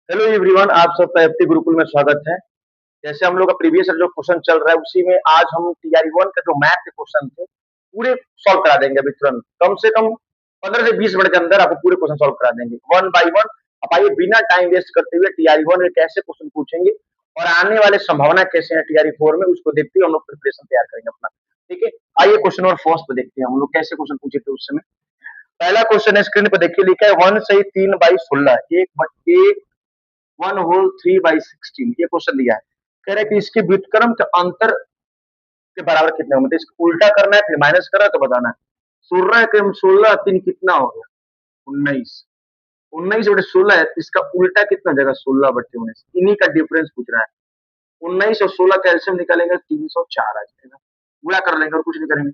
Hello everyone, आप सबका FT Gurukul में स्वागत है। जैसे हम लोग का प्रीवियस जो क्वेश्चन चल रहा है उसी में आज हम टीआरई वन का जो मैथ के क्वेश्चन थे पूरे सॉल्व करा देंगे अभी तुरंत। कम से कम 15 से 20 मिनट के अंदर आपको पूरे क्वेश्चन सॉल्व करा देंगे वन बाय वन। अब आइए बिना टाइम वेस्ट करते हुए टीआरई वन में कैसे क्वेश्चन पूछेंगे और आने वाले संभावना कैसे है टीआरई फोर में, उसको देखते हुए हम लोग प्रिपरेशन तैयार करेंगे अपना। ठीक है, आइए क्वेश्चन नंबर फर्स्ट पे देखते हैं हम लोग कैसे क्वेश्चन पूछे थे उस समय। पहला क्वेश्चन है, स्क्रीन पर देखिए, लिखा है 1/3/16 एक 1/3/16 ये क्वेश्चन दिया है। कह रहे हैं कि इसके व्युत्क्रम के अंतर के बराबर कितने होंगे। तो इसको उल्टा करना है फिर माइनस करना है तो बताना है। 16 के 16 3 कितना हो गया 19। 19/16 है, इसका उल्टा कितना हो जाएगा 16/19। इन्हीं का डिफरेंस पूछ रहा है। 19 और 16 का एलसीएम निकालेंगे 304 आ जाएगा। गुणा कर लेंगे और कुछ नहीं करेंगे।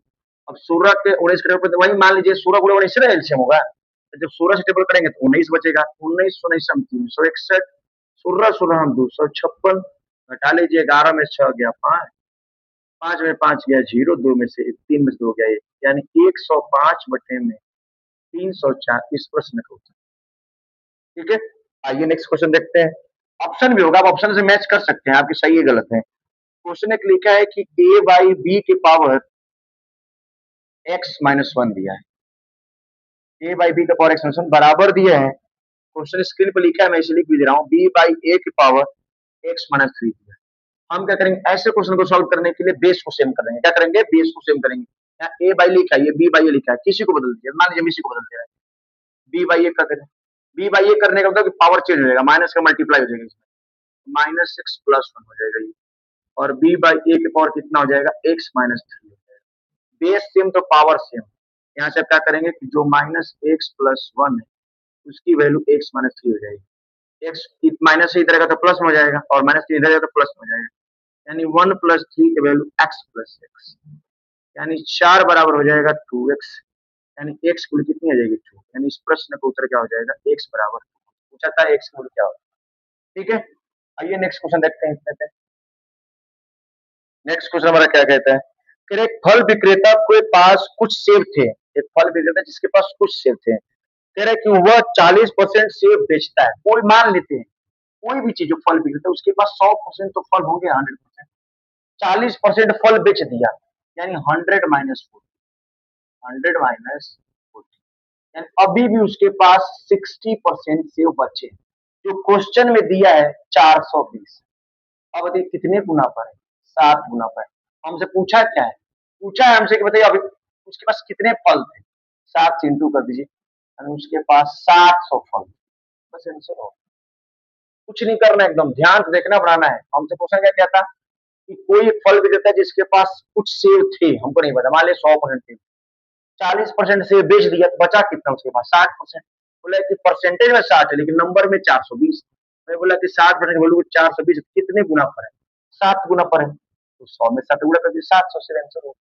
अब 16 के 19 के टेबल वही मान लीजिए 16 गुणा 19 से एलसीएम होगा। तो जब 16 से टेबल करेंगे तो 19 बचेगा। 19 19 हम 361, 16 16 हम 256, घटा लीजिए 11 में 6 गया 5, 5 में 5 गया 0, 2 में से 3 में से 2 गया 1, यानी 105 बटे में 304 इस प्रश्न का उत्तर। ठीक है, आइए नेक्स्ट क्वेश्चन देखते हैं। ऑप्शन भी होगा, आप ऑप्शन से मैच कर सकते हैं, आपकी सही है गलत है। क्वेश्चन एक लिखा है कि a बाई बी के पावर x माइनस वन दिया है। a बाई बी का पावर x माइनस वन बराबर दिया है। क्वेश्चन स्क्रीन पर लिखा है, मैं इसे लिख भी दे रहा हूँ, b बाई ए के पावर x माइनस थ्री दिया है। हम क्या करेंगे, ऐसे क्वेश्चन को सॉल्व करने के लिए बेस को सेम करेंगे। क्या करेंगे, बेस को सेम करेंगे। यहाँ a बाई लिखा है, ये b बाई ए लिखा है, किसी को बदल दिया, मान लीजिए हम इसी को बदलते हैं, b बाई ए कर देंगे। b बाई ए करने का मतलब पावर चेंज हो जाएगा, माइनस का मल्टीप्लाई हो जाएगा, इसमें माइनस एक्स प्लस वन हो जाएगा ये। और b बाई ए के पावर कितना हो जाएगा, x माइनस थ्री हो जाएगा। बेस सेम तो पावर सेम। यहाँ से क्या करेंगे कि जो माइनस एक्स प्लस वन है उसकी वैल्यू x माइनस थ्री हो जाएगी। x माइनस से इधर का तो प्लस में हो जाएगा और माइनस थ्री इधर तो प्लस में हो जाएगा, यानी 1 प्लस थ्री की वैल्यू x प्लस एक्स, यानी 4 बराबर हो जाएगा 2x, यानी x की वैल्यू कितनी आ जाएगी 2, यानी इस प्रश्न का उत्तर क्या हो जाएगा, x बराबर पूछा था x की वैल्यू क्या होगा। ठीक है, आइए नेक्स्ट क्वेश्चन देखते हैं इसमें। नेक्स्ट क्वेश्चन हमारा क्या कहता है कि एक फल विक्रेता के पास कुछ सेब थे। एक फल विक्रेता जिसके पास कुछ सेब थे, कह रहे कि वह 40% सेब बेचता है। कोई मान लेते हैं कोई भी चीज जो फल बिकता है उसके पास 100% तो फल होंगे, 100%। 40% फल बेच दिया, यानी 100 माइनस 40, यानी अभी भी उसके पास 60% सेब बचे, जो क्वेश्चन में दिया है 420। अब देखिए कितने गुना पर है, 7 गुना पर। हमसे पूछा क्या है, पूछा है हमसे कि बताइए अभी उसके पास कितने फल थे। 7 से इंटू कर दीजिए, यानी उसके पास 700 फल। बस आंसर हो, कुछ नहीं करना, एकदम ध्यान से देखना बनाना है। हमसे क्वेश्चन क्या कहता कि कोई एक फल विक्रेता है जिसके पास कुछ सेब थे, हमको नहीं पता, मान लिया 100% थे, 40% सेब बेच दिया तो बचा कितना उसके पास 60%। बोला कि परसेंटेज में 60 है लेकिन नंबर में 420। मैं बोला कि 60% बोलूँ 420 कितने गुना पर है, 7 गुना पर है, तो 100 में 7 गुना कर दिए, 700 से आंसर हो।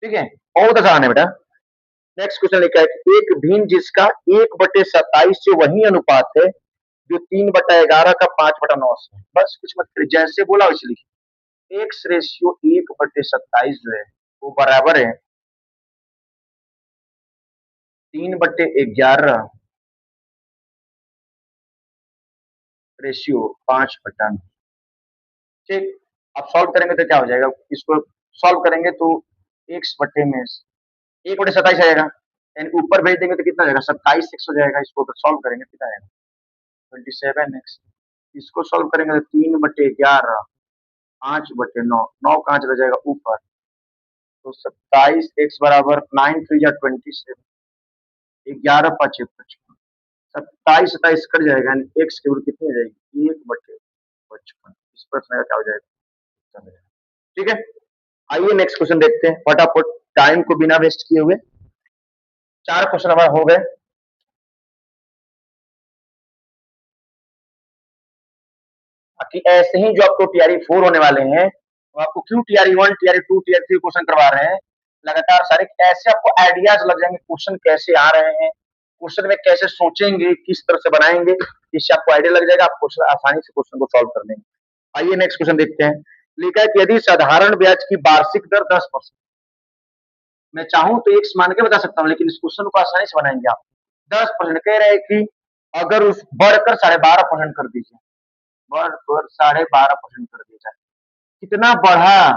ठीक है, बहुत आसान है बेटा। नेक्स्ट क्वेश्चन लिखा है कि एक भिन्न जिसका 1/27 से वही अनुपात है जो 3/11 का 5/9 से। बस कुछ मत करिए, जैसे बोला वैसे लिखिए। एक्स रेशियो 1/27 जो है वो बराबर है 3/11 रेशियो 5/9। ठीक, अब सॉल्व करेंगे तो क्या हो जाएगा, इसको सॉल्व करेंगे तो एक्स बटे में 1/27 आएगा, यानी ऊपर भेज देंगे तो कितना हो जाएगा 27 एक्स हो जाएगा। इसको अगर सॉल्व करेंगे कितना आएगा 27x। इसको सॉल्व करेंगे तो 3/11 5/9, 9 कहाँ चला जाएगा ऊपर, तो 27x बराबर 9 3 या 27, 11 5 55, 27 27 कट जाएगा, यानी x की वैल्यू कितनी हो जाएगी 1/55। इस प्रश्न का क्या हो जाएगा। ठीक है, आइए नेक्स्ट क्वेश्चन देखते हैं फटाफट, टाइम को बिना वेस्ट किए हुए। 4 क्वेश्चन हमारा हो गए। बाकी ऐसे ही जो आपको टीआरई 4 होने वाले हैं, तो आपको क्यों टीआरई 1 टीआरई 2 टीआरई 3 क्वेश्चन करवा रहे हैं लगातार सारे, ऐसे आपको आइडियाज लग जाएंगे क्वेश्चन कैसे आ रहे हैं, क्वेश्चन में कैसे सोचेंगे, किस तरह से बनाएंगे, इससे आपको आइडिया लग जाएगा, आप क्वेश्चन आसानी से क्वेश्चन को सॉल्व कर लेंगे। आइए नेक्स्ट क्वेश्चन देखते हैं। लिखा है कि यदि साधारण ब्याज की वार्षिक दर 10%, मैं चाहूं तो एक्स मान के बता सकता हूं लेकिन इस क्वेश्चन को आसानी से बनाएंगे आप। 10% कह रहे हैं कि अगर उस बढ़कर 12.5% कर दीजिए, बढ़कर 12.5% कर दिया जाए, कितना बढ़ा?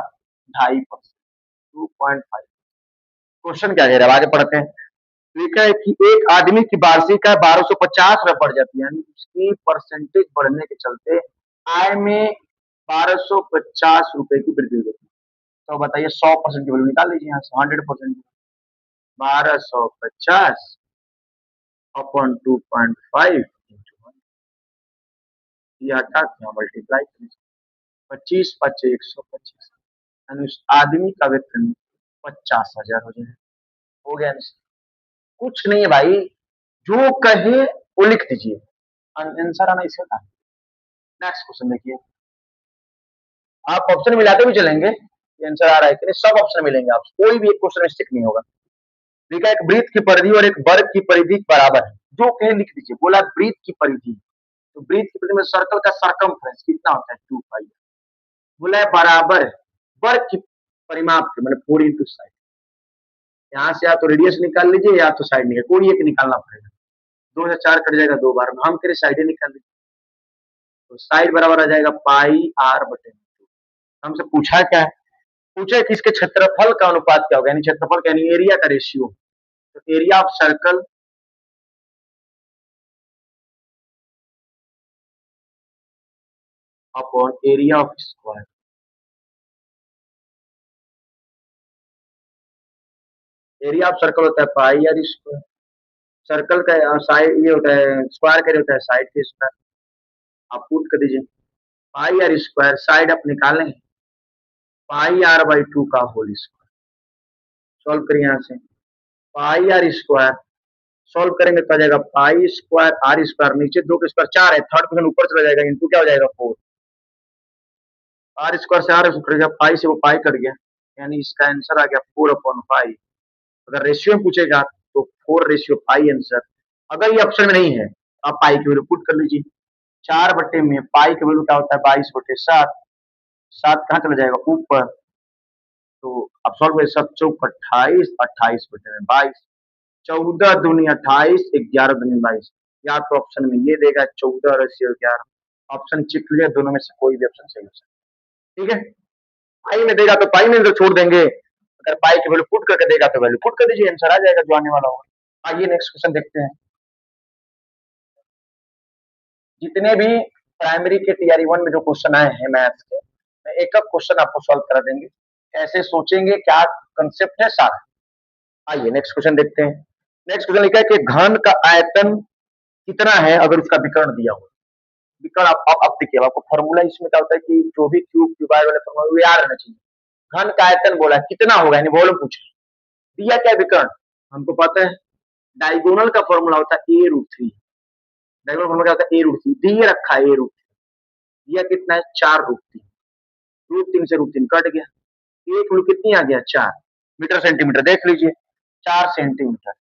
2.5%, 2.5। क्वेश्चन क्या कह रहा है, आगे पढ़ते हैं। लिखा है कि एक आदमी की वार्षिक आय 1250 रुपए बढ़ जाती है, यानी उसकी परसेंटेज बढ़ने के चलते आय में 1250 रुपए की वृद्धि हो जाती है। तो बताइए 100% की वैल्यू निकाल लीजिए यहाँ से, 100%। 1250 अपॉन 2.5 ये हटा के मल्टीप्लाई कीजिए, 25 पच्चे 125, यानी उस आदमी का वेतन 50,000 हो जाए। हो गया आंसर। कुछ नहीं है भाई, जो कहे वो लिख दीजिए, आंसर आना इसका था। नेक्स्ट क्वेश्चन देखिए, आप ऑप्शन मिलाते भी चलेंगे, आंसर आ रहा है कि नहीं, सब ऑप्शन मिलेंगे आपको, कोई भी एक क्वेश्चन मिस्टेक नहीं होगा। देखा एक वृत्त की परिधि और एक वर्ग की परिधि बराबर है, जो कहे लिख दीजिए। बोला वृत्त की परिधि, तो वृत्त की परिधि में सर्कल का सरकमफ्रेंस कितना होता है? 2 पाई। बोला है बराबर है वर्ग की परिमाप के, मतलब 4 इंटू साइड। यहाँ से या तो रेडियस निकाल लीजिए या तो साइड निकाल, कोई एक निकालना पड़ेगा। 2 से 4 कट जाएगा 2 बार में, हम तेरे साइड निकाल लीजिए, तो साइड बराबर आ जाएगा पाई आर बटे। हमसे पूछा क्या है? पूछे कि इसके क्षेत्रफल का अनुपात क्या होगा, यानी क्षेत्रफल का यानी एरिया का रेशियो। तो area of circle upon area of square. Area of circle होता है पाई आर स्क्वायर, सर्कल का साइड ये होता है, स्क्वायर का होता है साइड के स्क्वायर। आप पुट कर दीजिए, पाई आर स्क्वायर साइड आप निकालें, पाई आर बाई 2 का होल स्क्वायर। सॉल्व करिए यहाँ से, पाई आर स्क्वायर सॉल्व करेंगे तो आ जाएगा पाई स्क्वायर आर स्क्वायर, नीचे 2 के स्क्वायर 4 है, थर्ड क्वेश्चन ऊपर चला जाएगा, इंटू क्या हो जाएगा 4। आर स्क्वायर से आर कट गया, पाई से वो पाई कट गया, यानी इसका आंसर आ गया 4/5। अगर रेशियो में पूछेगा तो 4:पाई आंसर। अगर ये ऑप्शन में नहीं है, आप पाई की वैल्यू पुट कर लीजिए। 4 बट्टे में पाई की वैल्यू क्या होता है? 22/7। 7 कहाँ चला जाएगा? ऊपर। तो अब सॉल्व करिए, 7 चौक 28, 28 बटे में 22, 14 दूनी 28, 11 दूनी 22। या तो ऑप्शन में ये देगा 14 और 11, ऑप्शन चेक लीजिए, दोनों में से कोई भी ऑप्शन सही हो सकता है। ठीक है, पाई में देगा तो पाई में अंदर छोड़ देंगे, अगर पाई की वैल्यू पुट करके देगा तो वैल्यू पुट कर दीजिए, आंसर आ जाएगा जो आने वाला होगा। आइए नेक्स्ट क्वेश्चन देखते हैं। जितने भी प्राइमरी के टीआरई 1 में जो क्वेश्चन आए हैं मैथ्स के, मैं एक एक क्वेश्चन आपको सॉल्व करा देंगे, कैसे सोचेंगे, क्या कंसेप्ट है सारा। आइए नेक्स्ट क्वेश्चन देखते हैं। नेक्स्ट क्वेश्चन लिखा है कि घन का आयतन कितना है अगर उसका विकर्ण दिया हो। विकर्ण आप देखिए, आपको फॉर्मूला इसमें क्या होता है कि जो भी क्यूब क्यूबाइड वाले फॉर्मूला वो याद रहना चाहिए। घन का आयतन बोला कितना होगा, यानी वॉल्यूम पूछे, दिया क्या विकर्ण, हमको पता है डायगोनल का फॉर्मूला होता है a√3। डायगोनल फॉर्मूला क्या होता है? a√3 दिए रखा है, a√3 दिया कितना है? 4√3, √3 से √3 कट गया, एक वैल्यू कितनी आ गया? 4 मीटर सेंटीमीटर, देख लीजिए 4 सेंटीमीटर।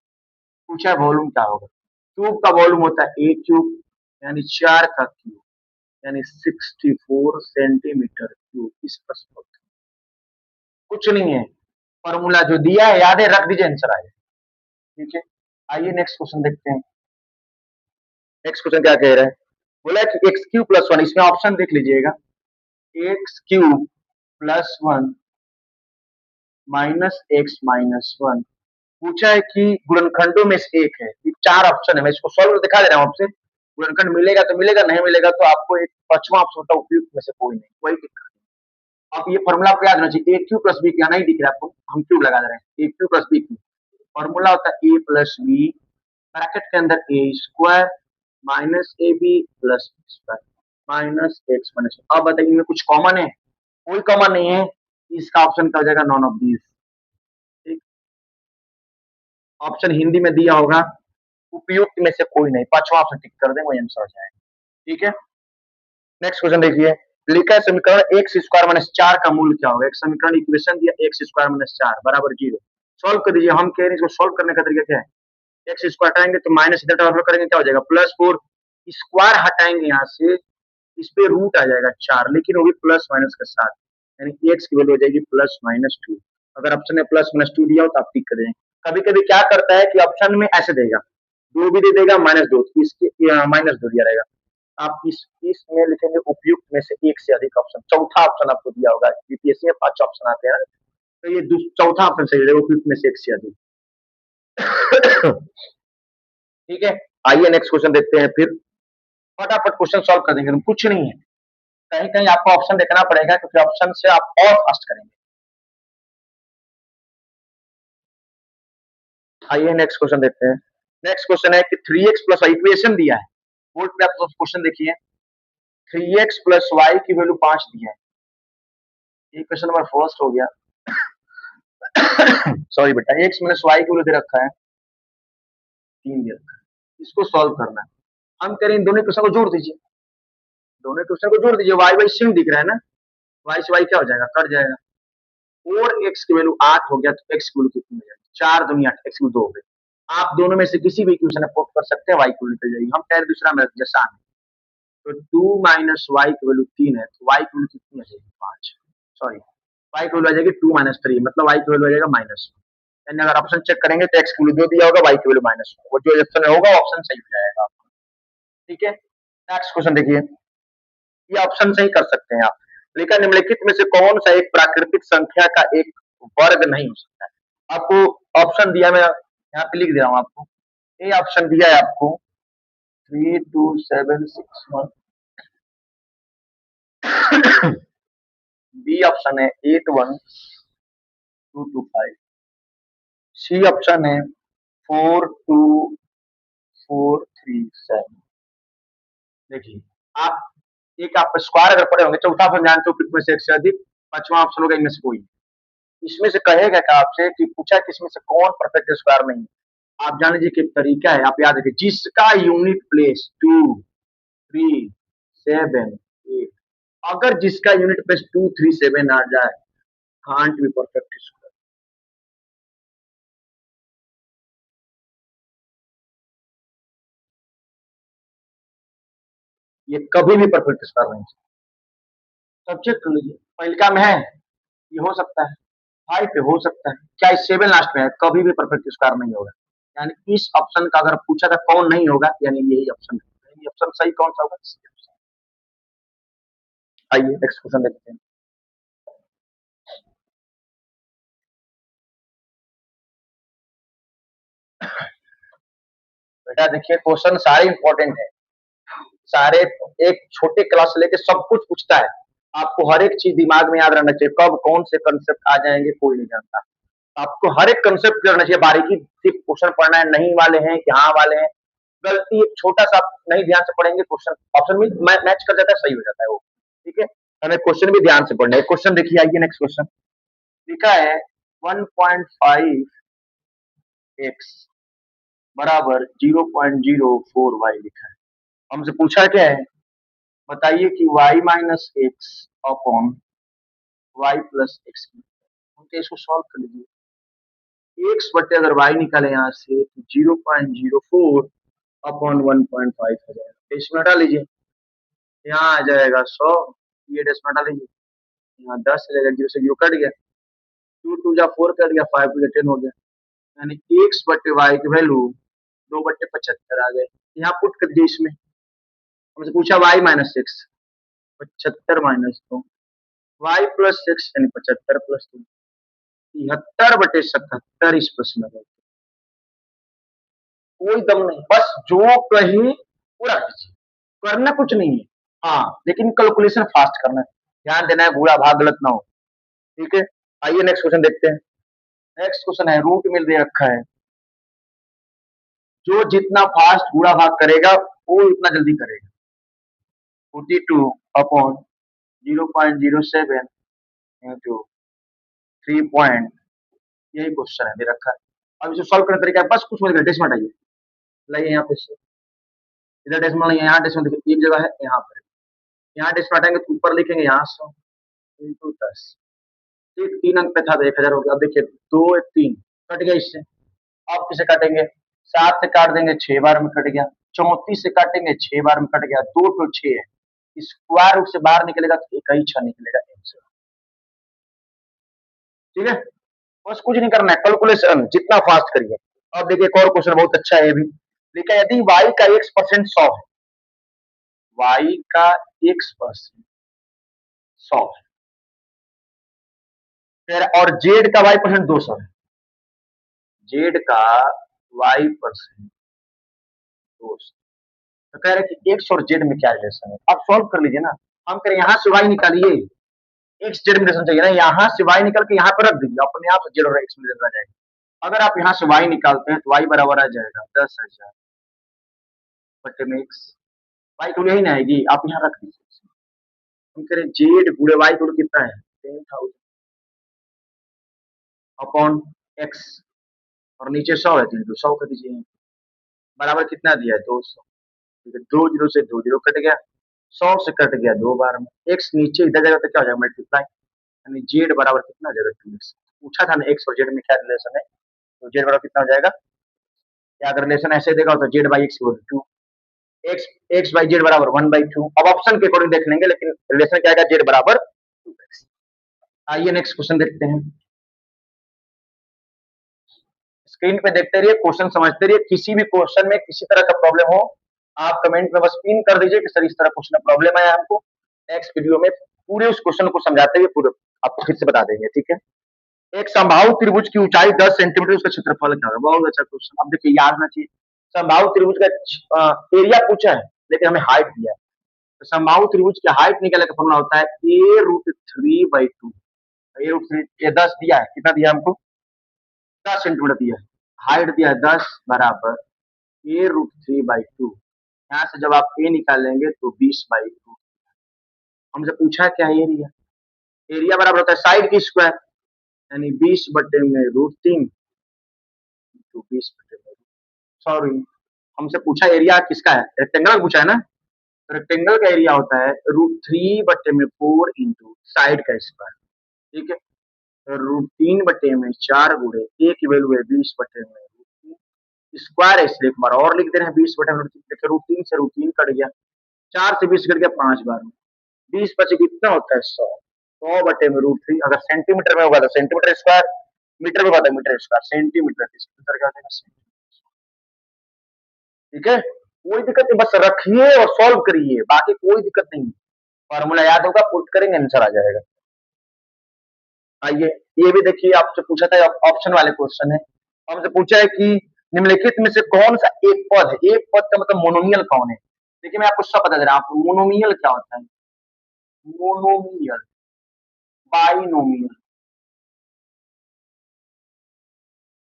पूछा वॉल्यूम क्या होगा, क्यूब का वॉल्यूम होता है a क्यूब, यानी 4 का क्यूब, यानी 64 सेंटीमीटर क्यूब। इस प्रश्न को कुछ नहीं है, फॉर्मूला जो दिया है याद है, रख दीजिए, आंसर आएगा। ठीक है, आइए नेक्स्ट क्वेश्चन देखते हैं। नेक्स्ट क्वेश्चन क्या कह रहा है, बोला है कि एक्स क्यूब प्लस 1, इसमें ऑप्शन देख लीजिएगा, x cube plus 1 minus X minus 1। पूछा है कि गुणनखंडों में से एक है, ये 4 ऑप्शन है, मैं इसको सॉल्व दिखा दे रहा हूँ आपसे। गुणनखंड मिलेगा तो मिलेगा, नहीं मिलेगा तो आपको एक 5वां ऑप्शन का उपयुक्त में से कोई नहीं, कोई दिक्कत नहीं। अब ये फॉर्मूला आपको याद होना चाहिए, ए क्यू प्लस बी, क्या नहीं दिख रहा है आपको, हम क्यूब लगा दे रहे हैं, A Q plus B Q. Formula होता है ए प्लस बी, ब्रैकेट के अंदर A square minus A B plus square minus X minus. अब बताइए इनमें कुछ कॉमन है? कोई कॉमन नहीं है, इसका ऑप्शन क्या हो जाएगा? None of these. ठीक, ऑप्शन हिंदी में दिया होगा, उपयुक्त में से कोई नहीं, 5वां ऑप्शन टिक कर दें, वही आंसर हो जाएगा। ठीक है, नेक्स्ट क्वेश्चन देखिए, लिखा है समीकरण एक्स स्क्वायर माइनस 4 का मूल क्या होगा। एक समीकरण इक्वेशन दिया, एक्स स्क्वायर माइनस 4 बराबर 0। सॉल्व कर दीजिए, हम कह रहे हैं इसको सॉल्व करने का तरीका क्या है, एक्स स्क्वायर हटाएंगे तो माइनस इधर ट्रांसफर करेंगे, क्या हो जाएगा? +4। स्क्वायर हटाएंगे यहाँ से, इस पे रूट आ जाएगा 4, लेकिन वो भी प्लस माइनस के साथ, यानी एक्स की वैल्यू हो जाएगी +-2। अगर ऑप्शन में +-2 दिया हो तो आप टिक कर दें। कभी कभी क्या करता है कि ऑप्शन में ऐसे देगा, 2 भी दे देगा, -2, इसके -2 दिया रहेगा। आप इसमें लिखेंगे उपयुक्त में से एक से अधिक ऑप्शन, चौथा ऑप्शन आपको दिया होगा, यूपीएससी में 5 ऑप्शन आते हैं, तो ये चौथा ऑप्शन सही रहेगा, उपयुक्त में से एक से अधिक। ठीक है, आइए नेक्स्ट क्वेश्चन देखते हैं फिर। फटाफट क्वेश्चन सॉल्व कर देंगे, कुछ नहीं है, कहीं कहीं आपको ऑप्शन देखना पड़ेगा क्योंकि ऑप्शन से आप और फास्ट करेंगे। आइए नेक्स्ट क्वेश्चन देखते हैं। नेक्स्ट क्वेश्चन है कि 3x प्लस इक्वेशन दिया है, बोर्ड पे आप क्वेश्चन देखिए, 3x प्लस वाई की वैल्यू 5 दिया है, ये क्वेश्चन नंबर फर्स्ट हो गया। सॉरी बेटा, x माइनस वाई की वैल्यू दे रखा है 3 दे रखा है, इसको सॉल्व करना है। हम करें दोनों क्वेश्चन को जोड़ दीजिए, दोनों क्वेश्चन को जोड़ दीजिए, वाई बाई सेम दिख रहा है ना, वाई से वाई क्या हो जाएगा, कट जाएगा। और x की वैल्यू 8 हो गया तो x की वैल्यू कितनी हो जाएगी, 4 दूनी 8, x की वैल्यू 2 हो गई। आप दोनों में से किसी भी इक्वेशन में पुट कर सकते हैं, y की वैल्यू निकल जाएगी। हम कह रहे दूसरा में जैसा है, तो 2 माइनस वाई की वैल्यू 3 है, तो y की वैल्यू कितनी आ जाएगी, 5। सॉरी, y की वैल्यू आ जाएगी 2 माइनस 3, मतलब y की वैल्यू आ जाएगा -1। यानी अगर ऑप्शन चेक करेंगे तो x की वैल्यू 2 दिया होगा, y की वैल्यू -1, वो जो ऑप्शन में होगा ऑप्शन सही हो जाएगा। ठीक है, नेक्स्ट क्वेश्चन देखिए, ये ऑप्शन सही कर सकते हैं आप। लिखा निम्नलिखित में से कौन सा एक प्राकृतिक संख्या का एक वर्ग नहीं हो सकता है। आपको ऑप्शन दिया, मैं यहाँ पे लिख दे रहा हूँ आपको, ये ऑप्शन दिया है आपको 3, 2, 7, 6, 1। बी ऑप्शन है 8, 1, 2, 2, 5। सी ऑप्शन है 4, 2, 4, 3, 7। देखिए, आप एक आप स्क्वायर अगर पढ़े होंगे, चौथा ऑप्शन जानते हो कितने से एक से अधिक, पांचवा ऑप्शन होगा इनमें से कोई। इसमें से कहेगा क्या आपसे कि पूछा कि इसमें से कौन परफेक्ट स्क्वायर नहीं है। आप जान लीजिए कि एक तरीका है, आप याद रखिए, जिसका यूनिट प्लेस 2, 3, 7, 8, अगर जिसका यूनिट प्लेस 2, 3, 7 आ जाए, कांट बी परफेक्ट स्क्वायर। ये कभी भी परफेक्ट स्क्वायर नहीं। सब्जेक्ट कर लीजिए, पहलिका में है, ये हो सकता है, 5 पे हो सकता है, चाहे 7 लास्ट में है, कभी भी परफेक्ट स्क्वायर नहीं होगा। यानी इस ऑप्शन का अगर पूछा था कौन नहीं होगा, यानी यही ऑप्शन है। यानी ऑप्शन सही कौन सा होगा, आइए नेक्स्ट क्वेश्चन देखते हैं। बेटा देखिए, क्वेश्चन सारे इंपॉर्टेंट है, सारे, एक छोटे क्लास से लेके सब कुछ पूछता है। आपको हर एक चीज दिमाग में याद रहना चाहिए, कब कौन से कंसेप्ट आ जाएंगे कोई नहीं जानता। आपको हर एक कंसेप्ट करना चाहिए, बारीकी सिर्फ क्वेश्चन पढ़ना है, नहीं वाले हैं कि हाँ वाले हैं। गलती एक छोटा सा आप नहीं ध्यान से पढ़ेंगे, क्वेश्चन ऑप्शन में मैच कर जाता है, सही हो जाता है वो। ठीक है, हमें क्वेश्चन भी ध्यान से पढ़ना है। क्वेश्चन देखिए, आइए नेक्स्ट क्वेश्चन लिखा है 1.5x बराबर 0.04y लिखा है। हमसे पूछा क्या है, बताइए कि y minus x upon y plus x, तो इसको सॉल्व कर लीजिए। एक्स बटे अगर y निकाले यहाँ से तो 0.04 अपॉन 1.5 हो जाएगा, डेसिमल हटा लीजिए, यहाँ आ जाएगा 100, ये डेसिमल हटा लीजिए, यहाँ 10 रहेगा, 0 से 0 कट गया, 2 2 जा 4 कट गया, 5 2 जा 10 हो गया। यानी एक्स बटे वाई की वैल्यू 2/75 आ गए। यहाँ पुट कर दिए इसमें, हमसे पूछा y minus x, 75 minus 2, y plus x यानी 75 प्लस 2, 73/77 इस प्रश्न में। कोई दम नहीं, बस जो कहीं पूरा कीजिए, करना कुछ नहीं है। हाँ, लेकिन कैलकुलेशन फास्ट करना है, ध्यान देना है, बुरा भाग गलत ना हो। ठीक है, आइए नेक्स्ट क्वेश्चन देखते हैं। नेक्स्ट क्वेश्चन है, रूट में दे रखा है, जो जितना फास्ट बुरा भाग करेगा वो उतना जल्दी करेगा। 42 अपॉन 0.07 इंटू 3 पॉइंट, यही क्वेश्चन है दे रखा है। अब इसे सॉल्व करने का तरीका है, बस कुछ मत, डेसिमल हटाइए, लाइए यहाँ पे से, इधर डेसिमल नहीं है, यहाँ डेसिमल देखिए, एक जगह है यहाँ पर, यहाँ डेसिमल हटाएंगे तो ऊपर लिखेंगे यहाँ 100 इंटू 10, ठीक, 3 अंक पे था तो 1000 हो गया। अब देखिए 2 3 कट गया इससे, अब किसे काटेंगे, 7 से काट देंगे 6 बार में कट गया, 34 से काटेंगे 6 बार में कट गया, 2 तो 6 है, स्क्वायर रूट से बाहर निकलेगा तो एक ही 6 निकलेगा आंसर। ठीक है, बस कुछ नहीं करना है, कैलकुलेशन जितना फास्ट करिए। अब देखिए एक और क्वेश्चन बहुत अच्छा है ये भी, लिखा है यदि y का x% 100 है, y का x% 100 है, फिर और z का y% 200 है, z का y% 200, तो कह रहे हैं कि x और z में क्या रिलेशन है। आप सॉल्व कर लीजिए ना, हम कह रहे हैं यहाँ से y निकालिए, x z में रिलेशन चाहिए ना, यहाँ से y निकाल के यहाँ पर रख दीजिए, अपने आप z और x में रिलेशन आ जाएगा। अगर आप यहाँ से y निकालते हैं तो y बराबर आ जाएगा 10,000 बटे में x, y तो यही ना आएगी, आप यहाँ रख दीजिए। हम कह रहे हैं z गुणे y गुणे कितना है 10,000 अपॉन x, और नीचे 100 है तो 100 कर दीजिए, बराबर कितना दिया है 200। ठीक है, 2 जीरो से 2 जीरो कट गया, 100 से कट गया 2 बार में, x नीचे इधर जाएगा तो क्या हो जाएगा मल्टीप्लाई, यानी z बराबर कितना हो जाएगा 2x। पूछा था ना x और z में क्या रिलेशन है, तो z बराबर कितना हो जाएगा, या अगर रिलेशन ऐसे देगा तो z by x equal to x by z बराबर 1/2। अब ऑप्शन के अकॉर्डिंग देख लेंगे, लेकिन रिलेशन क्या आएगा z बराबर 2x। आइए नेक्स्ट क्वेश्चन देखते हैं, स्क्रीन पे देखते रहिए, क्वेश्चन समझते रहिए, किसी भी क्वेश्चन में किसी तरह का प्रॉब्लम हो आप कमेंट में बस पिन कर दीजिए कि सर इस तरह क्वेश्चन में प्रॉब्लम आया हमको, नेक्स्ट वीडियो में पूरे उस क्वेश्चन को समझाते हुए पूरे आपको फिर से बता देंगे। ठीक है, एक समबाहु त्रिभुज की ऊंचाई 10 सेंटीमीटर, उसका क्षेत्रफल क्या होगा। बहुत अच्छा क्वेश्चन, अब देखिए याद रखना चाहिए, समबाहु त्रिभुज का एरिया पूछा है लेकिन हमें हाइट दिया है, तो समबाहु त्रिभुज की हाइट निकालने का फॉर्मूला होता है a√3/2। a√3 ये 10 दिया है, कितना दिया हमको 10 सेंटीमीटर दिया है, हाइट दिया है 10 बराबर a√3/2। यहाँ से जब आप a निकालेंगे तो 20/2। हमसे पूछा है क्या एरिया, एरिया बराबर होता है साइड की स्क्वायर, यानी 20 बटे में √3 तो 20 बटे में, सॉरी हमसे पूछा एरिया किसका है, रेक्टेंगल पूछा है ना, तो रेक्टेंगल का एरिया होता है √3 बटे में 4 इंटू साइड का स्क्वायर। ठीक है, तो √3 बटे में 4 गुणे a की वैल्यू है 20 बटे में √3 स्क्वायर है, इसलिए एक बार और लिख दे रहे हैं 20 बटे में √3। देखिए √3 से √3 कट गया, 4 से 20 कट गया 5 बार में, 20 बचे कितना होता है 100, 100 बटे में √3, अगर सेंटीमीटर में होगा तो सेंटीमीटर स्क्वायर, मीटर में होगा तो मीटर स्क्वायर, सेंटीमीटर इसका क्या हो जाएगा। ठीक है, कोई दिक्कत नहीं, बस रखिए और सॉल्व करिए, बाकी कोई दिक्कत नहीं, फॉर्मूला याद होगा पुट करेंगे आंसर आ जाएगा। आइए ये भी देखिए, आपसे पूछा था ऑप्शन वाले क्वेश्चन है, हमसे पूछा है कि निम्नलिखित में से कौन सा एक पद है, एक पद का मतलब मोनोमियल कौन है। देखिए मैं आपको सब बता दे रहा हूँ, आपको मोनोमियल क्या होता है, monomial, binomial,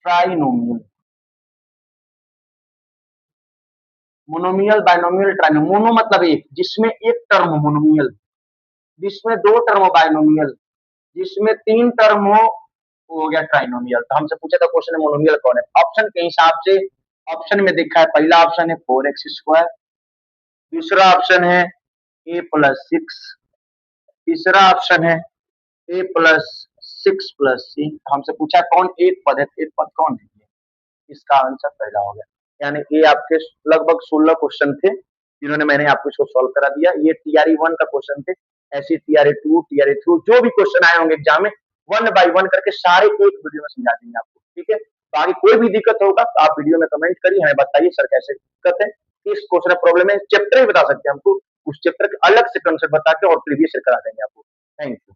trinomial, monomial, binomial, trinomial. Mono मतलब एक, जिसमें एक टर्म हो मोनोमियल, जिसमें दो टर्म हो बाइनोमियल, जिसमें तीन टर्म हो गया ट्राइनोमियल। तो हमसे पूछा था क्वेश्चन में मोनोमियल कौन है, ऑप्शन के हिसाब से ऑप्शन में देखा है, पहला ऑप्शन है 4x², दूसरा ऑप्शन है a+6, तीसरा ऑप्शन है a+6+c। हमसे पूछा कौन एक पद है, एक पद कौन है, इसका आंसर पहला हो गया, यानी ये आपके लगभग 16 क्वेश्चन थे जिन्होंने मैंने आपको इसको सॉल्व करा दिया। ये टीआरई 1 का क्वेश्चन थे, ऐसी टीआरई 2, टीआरई 3 जो भी क्वेश्चन आए होंगे एग्जाम में, 1 बाय 1 करके सारे एक वीडियो में समझा देंगे आपको। ठीक है, तो आगे कोई भी दिक्कत होगा तो आप वीडियो में कमेंट करिए, हमें बताइए सर कैसे दिक्कत है, किस क्वेश्चन में प्रॉब्लम है, चैप्टर ही बता सकते हैं हमको, उस चैप्टर के अलग से कंसेप्ट बता के और प्रीवियस करा देंगे आपको। Thank you.